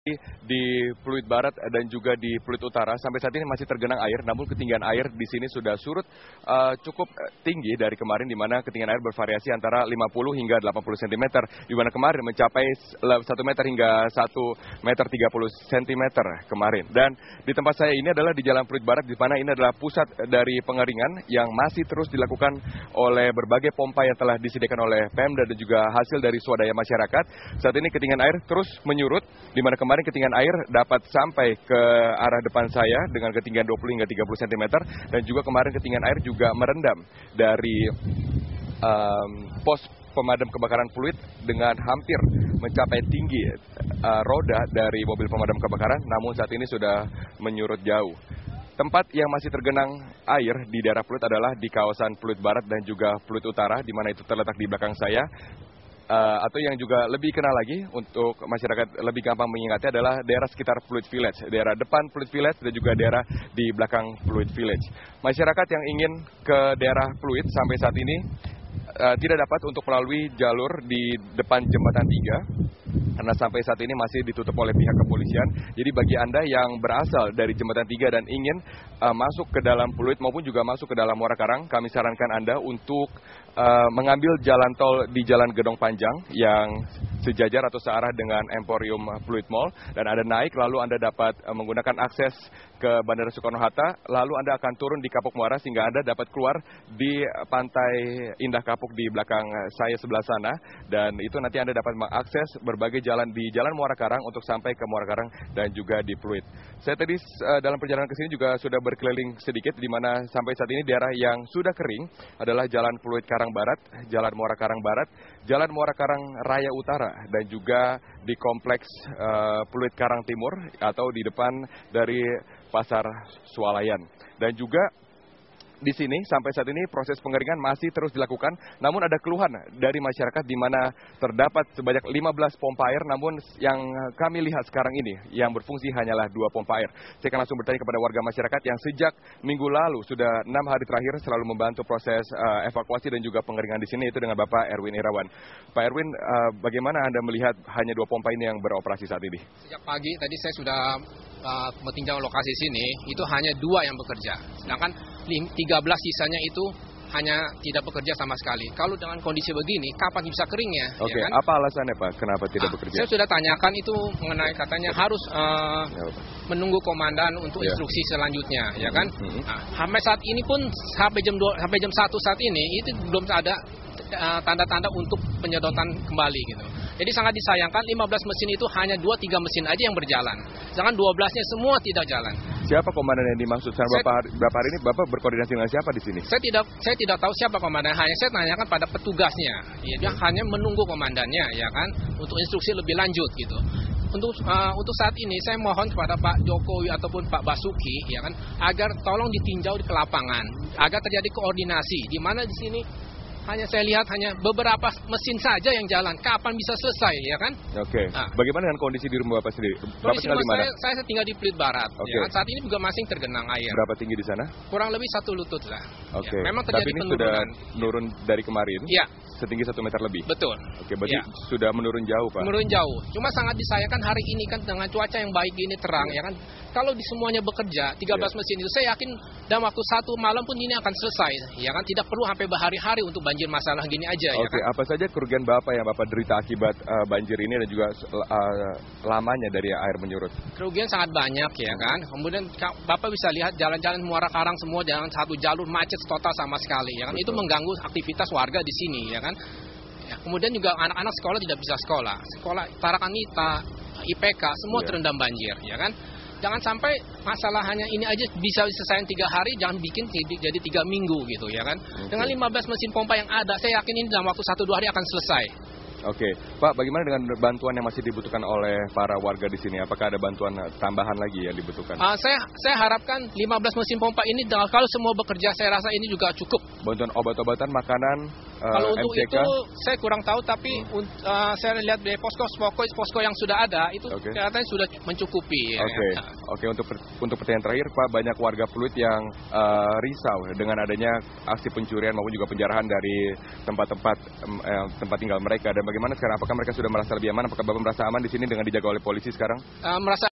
di Pluit Barat dan juga di Pluit Utara sampai saat ini masih tergenang air, namun ketinggian air di sini sudah surut cukup tinggi dari kemarin, di mana ketinggian air bervariasi antara 50 hingga 80 cm, di mana kemarin mencapai 1 meter hingga 1 meter 30 cm kemarin. Dan di tempat saya ini adalah di Jalan Pluit Barat, di mana ini adalah pusat dari pengeringan yang masih terus dilakukan oleh berbagai pompa yang telah disediakan oleh Pemda dan juga hasil dari swadaya masyarakat. Saat ini ketinggian air terus menyurut, di mana kemarin ketinggian air dapat sampai ke arah depan saya dengan ketinggian 20 hingga 30 cm, dan juga kemarin ketinggian air juga merendam dari pos pemadam kebakaran Pluit dengan hampir mencapai tinggi roda dari mobil pemadam kebakaran, namun saat ini sudah menyurut jauh. Tempat yang masih tergenang air di daerah Pluit adalah di kawasan Pluit Barat dan juga Pluit Utara, di mana itu terletak di belakang saya. Atau yang juga lebih kenal lagi untuk masyarakat lebih gampang mengingatnya adalah daerah sekitar Pluit Village, daerah depan Pluit Village dan juga daerah di belakang Pluit Village. Masyarakat yang ingin ke daerah Pluit sampai saat ini tidak dapat untuk melalui jalur di depan Jembatan 3, karena sampai saat ini masih ditutup oleh pihak kepolisian. Jadi bagi Anda yang berasal dari Jembatan 3 dan ingin masuk ke dalam Pluit maupun juga masuk ke dalam Muara Karang, kami sarankan Anda untuk mengambil jalan tol di Jalan Gedong Panjang yang sejajar atau searah dengan Emporium Pluit Mall, dan Anda naik lalu Anda dapat menggunakan akses ke Bandara Soekarno-Hatta, lalu Anda akan turun di Kapuk Muara sehingga Anda dapat keluar di Pantai Indah Kapuk di belakang saya sebelah sana, dan itu nanti Anda dapat mengakses berbagai jalan di Jalan Muara Karang untuk sampai ke Muara Karang dan juga di Pluit. Saya tadi dalam perjalanan ke sini juga sudah berkeliling sedikit, di mana sampai saat ini daerah yang sudah kering adalah Jalan Pluit Karang Barat, Jalan Muara Karang Barat, Jalan Muara Karang Raya Utara, dan juga di kompleks Pluit Karang Timur atau di depan dari Pasar Swalayan. Dan juga di sini sampai saat ini proses pengeringan masih terus dilakukan, namun ada keluhan dari masyarakat di mana terdapat sebanyak 15 pompa air, namun yang kami lihat sekarang ini yang berfungsi hanyalah 2 pompa air. Saya akan langsung bertanya kepada warga masyarakat yang sejak minggu lalu sudah 6 hari terakhir selalu membantu proses evakuasi dan juga pengeringan di sini, itu dengan Bapak Erwin Irawan. Pak Erwin, bagaimana Anda melihat hanya 2 pompa ini yang beroperasi saat ini? Sejak pagi tadi saya sudah meninjau lokasi sini, itu hanya 2 yang bekerja, sedangkan 13 sisanya itu hanya tidak bekerja sama sekali. Kalau dengan kondisi begini, kapan bisa keringnya? Oke, ya kan? Apa alasannya Pak? Kenapa tidak bekerja? Saya sudah tanyakan itu mengenai katanya harus menunggu komandan untuk instruksi selanjutnya, ya kan? Sampai saat ini pun sampai jam 1 saat ini itu belum ada tanda-tanda untuk penyedotan kembali gitu. Jadi sangat disayangkan 15 mesin itu hanya 2-3 mesin aja yang berjalan. Sedangkan 12-nya semua tidak jalan. Siapa komandan yang dimaksud? Berapa hari ini Bapak berkoordinasi dengan siapa di sini? Saya tidak tahu siapa komandan, hanya saya tanyakan pada petugasnya. Ya, dia hanya menunggu komandannya, ya kan, untuk instruksi lebih lanjut gitu. Untuk saat ini saya mohon kepada Pak Jokowi ataupun Pak Basuki, ya kan, agar tolong ditinjau di lapangan, agar terjadi koordinasi. Di mana di sini hanya saya lihat hanya beberapa mesin saja yang jalan. Kapan bisa selesai, ya kan? Oke. Bagaimana dengan kondisi di rumah Bapak sendiri? Bapak tinggal di mana? Saya tinggal di Pluit Barat. Ya kan? Saat ini juga masih tergenang air. Berapa tinggi di sana? Kurang lebih 1 lutut lah. Oke. Ya, memang terjadi penurunan. Sudah nurun dari kemarin? Iya. Setinggi 1 meter lebih? Betul. Oke, berarti sudah menurun jauh, Pak? Menurun jauh. Cuma sangat disayangkan hari ini kan dengan cuaca yang baik ini terang, ya kan? Kalau di semuanya bekerja, 13 mesin itu, saya yakin dalam waktu 1 malam pun ini akan selesai. Ya kan, tidak perlu sampai berhari-hari untuk banjir masalah gini aja. Oke, ya kan? Apa saja kerugian Bapak yang Bapak derita akibat banjir ini dan juga lamanya dari air menyurut? Kerugian sangat banyak, ya kan. Kemudian Bapak bisa lihat jalan-jalan Muara Karang semua jalan 1 jalur macet total sama sekali, ya kan. Betul. Itu mengganggu aktivitas warga di sini, ya kan. Ya, kemudian juga anak-anak sekolah tidak bisa sekolah. Sekolah Tarakanita, IPK semua terendam banjir, ya kan. Jangan sampai masalah hanya ini aja bisa diselesaikan 3 hari, jangan bikin jadi 3 minggu gitu, ya kan. Dengan 15 mesin pompa yang ada, saya yakin ini dalam waktu 1-2 hari akan selesai. Oke, Pak, bagaimana dengan bantuan yang masih dibutuhkan oleh para warga di sini? Apakah ada bantuan tambahan lagi yang dibutuhkan? Saya harapkan 15 mesin pompa ini kalau semua bekerja, saya rasa ini juga cukup. Bantuan obat-obatan, makanan? Kalau untuk MCK? itu saya kurang tahu, tapi saya lihat di posko yang sudah ada itu kelihatannya sudah mencukupi. Oke. Untuk pertanyaan terakhir, Pak, banyak warga Pluit yang risau dengan adanya aksi pencurian maupun juga penjarahan dari tempat tinggal mereka. Dan bagaimana sekarang? Apakah mereka sudah merasa lebih aman? Apakah Bapak merasa aman di sini dengan dijaga oleh polisi sekarang? Merasa